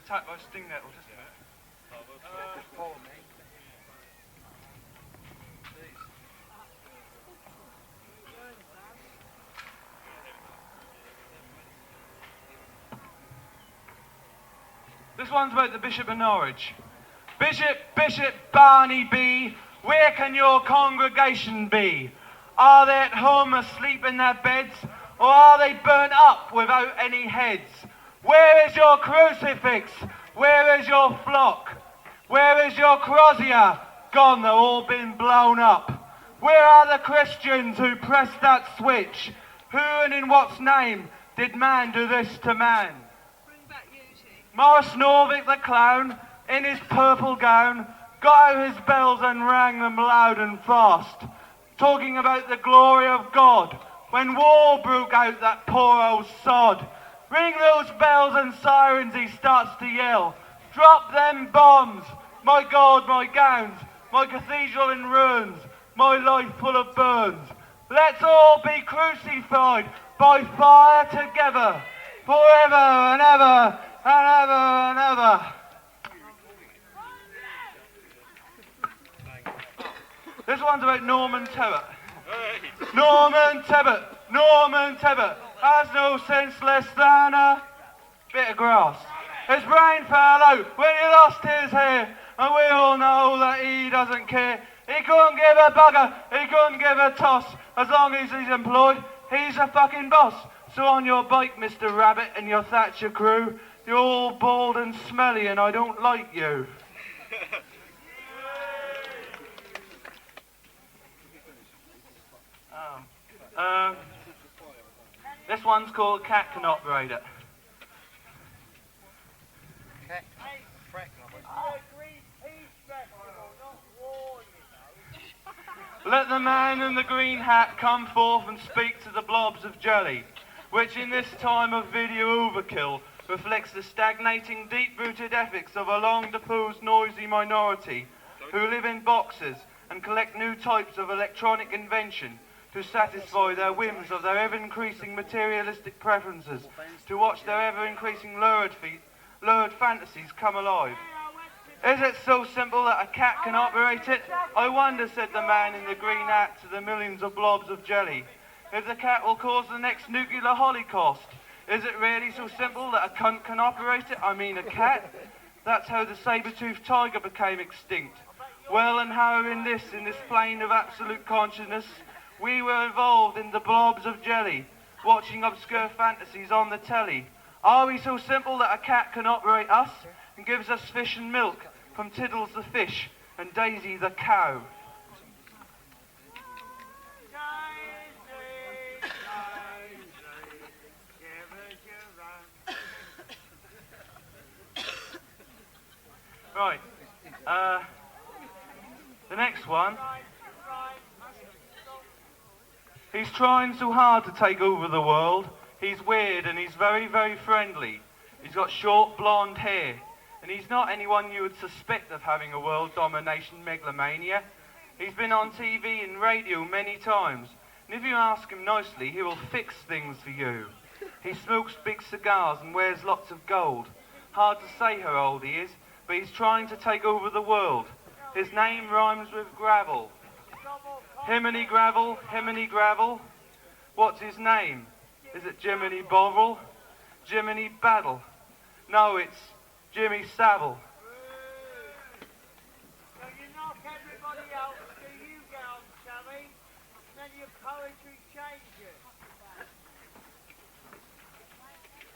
attacked by sting nettle, just a minute. Follow me. This one's about the Bishop of Norwich. Bishop, Bishop Barney B, where can your congregation be? Are they at home asleep in their beds, or are they burnt up without any heads? Where is your crucifix? Where is your flock? Where is your crozier? Gone, they've all been blown up. Where are the Christians who pressed that switch? Who and in what's name did man do this to man? Morris Norvik the clown, in his purple gown, got out his bells and rang them loud and fast, talking about the glory of God, when war broke out, that poor old sod. Ring those bells and sirens, he starts to yell. Drop them bombs, my God, my gowns, my cathedral in ruins, my life full of burns. Let's all be crucified by fire together, forever and ever and ever and ever. This one's about Norman Tebbit. Norman Tebbit, Norman Tebbit has no sense less than a bit of grass. His brain fell out when he lost his hair, and we all know that he doesn't care. He couldn't give a bugger, he couldn't give a toss. As long as he's employed, he's a fucking boss. So on your bike, Mr. Rabbit, and your Thatcher crew, you're all bald and smelly, and I don't like you. This one's called Cat Can Operate It. Let the man in the green hat come forth and speak to the blobs of jelly, which in this time of video overkill reflects the stagnating, deep-rooted ethics of a long-diffused, noisy minority who live in boxes and collect new types of electronic invention to satisfy their whims of their ever-increasing materialistic preferences, to watch their ever-increasing lurid fantasies come alive. Is it so simple that a cat can operate it? I wonder, said the man in the green hat to the millions of blobs of jelly, if the cat will cause the next nuclear holocaust. Is it really so simple that a cunt can operate it? I mean a cat? That's how the saber-toothed tiger became extinct. Well, and how in this plane of absolute consciousness, we were involved in the blobs of jelly, watching obscure fantasies on the telly. Are we so simple that a cat can operate us and gives us fish and milk from Tiddles the fish and Daisy the cow? Right, the next one. He's trying so hard to take over the world. He's weird and he's very, very friendly. He's got short blonde hair. And he's not anyone you would suspect of having a world domination megalomania. He's been on TV and radio many times. And if you ask him nicely, he will fix things for you. He smokes big cigars and wears lots of gold. Hard to say how old he is, but he's trying to take over the world. His name rhymes with gravel. Himiny gravel, himiny gravel. What's his name? Is it Jiminy Bovril? Jiminy Battle? No, it's Jimmy Savile. So you knock everybody else, so you get on, Sammy, then your poetry changes.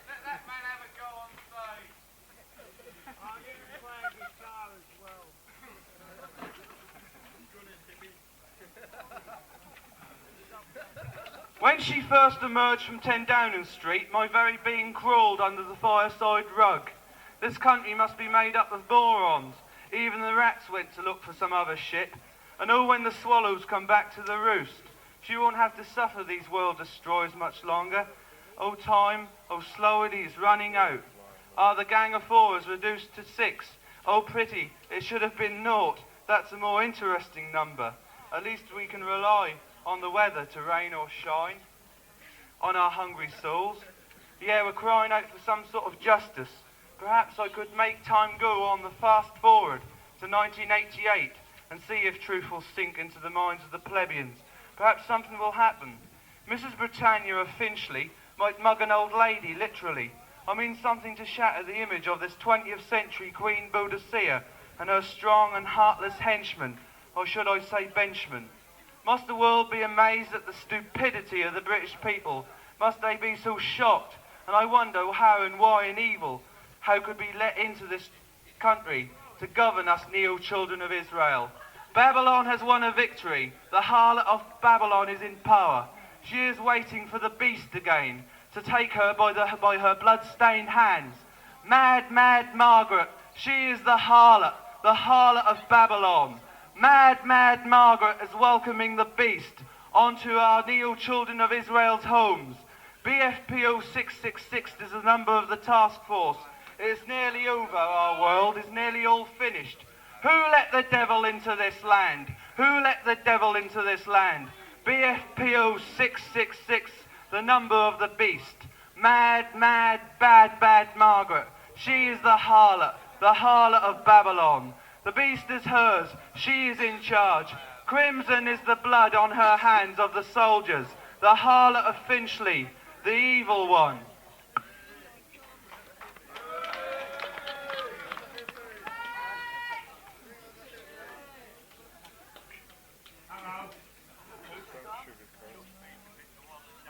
Let that man have a go on stage. I need to play a guitar as well. When she first emerged from 10 Downing Street, my very being crawled under the fireside rug. This country must be made up of morons. Even the rats went to look for some other shit. And oh, when the swallows come back to the roost, she won't have to suffer these world destroyers much longer. Oh time, oh slow it is running out. Are the gang of fours reduced to 6? Oh pretty, it should have been 0. That's a more interesting number. At least we can rely on the weather to rain or shine on our hungry souls. Yeah, we're crying out for some sort of justice, Perhaps I could make time go on the fast forward to 1988 and see if truth will sink into the minds of the plebeians. Perhaps something will happen. Mrs. Britannia of Finchley might mug an old lady, literally. I mean something to shatter the image of this 20th century Queen Boadicea and her strong and heartless henchmen, or should I say benchmen. Must the world be amazed at the stupidity of the British people? Must they be so shocked? And I wonder how and why and evil, how could be let into this country to govern us neo-children of Israel. Babylon has won a victory. The harlot of Babylon is in power. She is waiting for the beast again to take her by her blood-stained hands. Mad, mad Margaret, she is the harlot of Babylon. Mad, mad Margaret is welcoming the beast onto our neo-children of Israel's homes. BFPO 666 is the number of the task force. It is nearly over, our world is nearly all finished. Who let the devil into this land? Who let the devil into this land? BFPO 666, the number of the beast. Mad, mad, bad, bad Margaret. She is the harlot of Babylon. The beast is hers, she is in charge. Crimson is the blood on her hands of the soldiers. The harlot of Finchley, the evil one.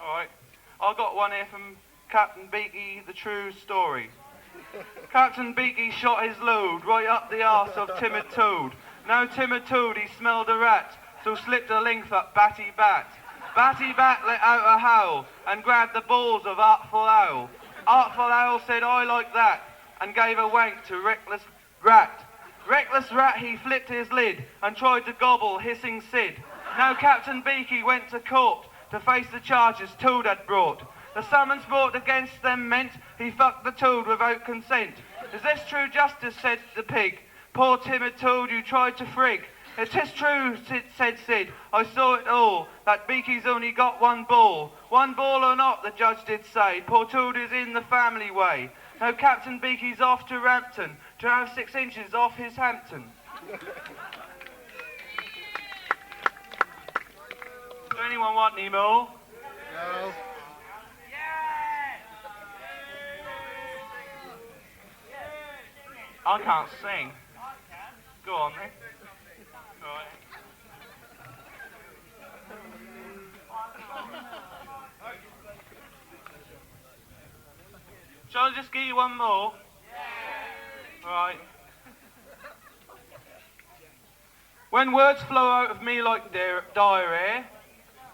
Alright, I got one here from Captain Beaky, the true story. Captain Beaky shot his load right up the arse of Timid Toad. Now Timid Toad, he smelled a rat, so slipped a length up Batty Bat. Batty Bat let out a howl and grabbed the balls of Artful Owl. Artful Owl said, I like that, and gave a wank to Reckless Rat. Reckless Rat, he flipped his lid and tried to gobble Hissing Sid. Now Captain Beaky went to court to face the charges Toad had brought. The summons brought against them meant he fucked the Toad without consent. Is this true justice, said the pig. Poor timid Toad, you tried to frig. It is true, said Sid, I saw it all, that Beaky's only got one ball. One ball or not, the judge did say, poor Toad is in the family way. Now Captain Beaky's off to Rampton, to have 6 inches off his Hampton. Does anyone want any more? No. I can't sing. Go on then. Right. Shall I just give you one more? Right. When words flow out of me like diarrhea.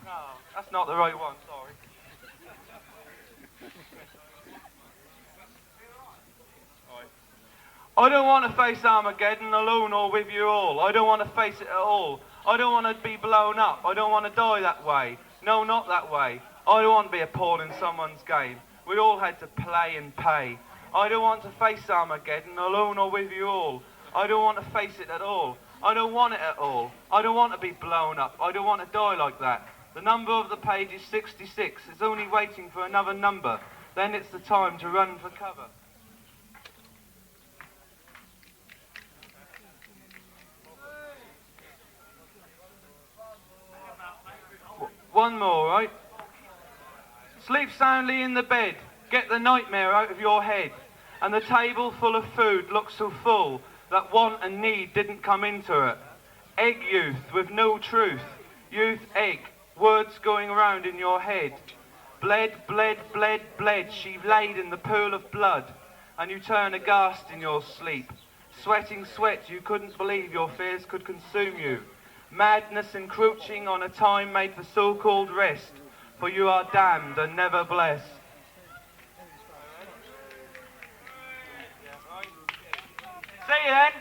No, that's not the right one, sorry. I don't want to face Armageddon alone or with you all. I don't want to face it at all. I don't want to be blown up. I don't want to die that way. No, not that way. I don't want to be a pawn in someone's game. We all had to play and pay. I don't want to face Armageddon alone or with you all. I don't want to face it at all. I don't want it at all. I don't want to be blown up. I don't want to die like that. The number of the page is 66. It's only waiting for another number. Then it's the time to run for cover. One more, right? Sleep soundly in the bed. Get the nightmare out of your head. And the table full of food looks so full that want and need didn't come into it. Egg youth with no truth. Youth egg. Words going around in your head. Bled, bled, bled, bled. She laid in the pool of blood. And you turn aghast in your sleep. Sweating sweat, you couldn't believe your fears could consume you. Madness encroaching on a time made for so-called rest, for you are damned and never blessed. See you then.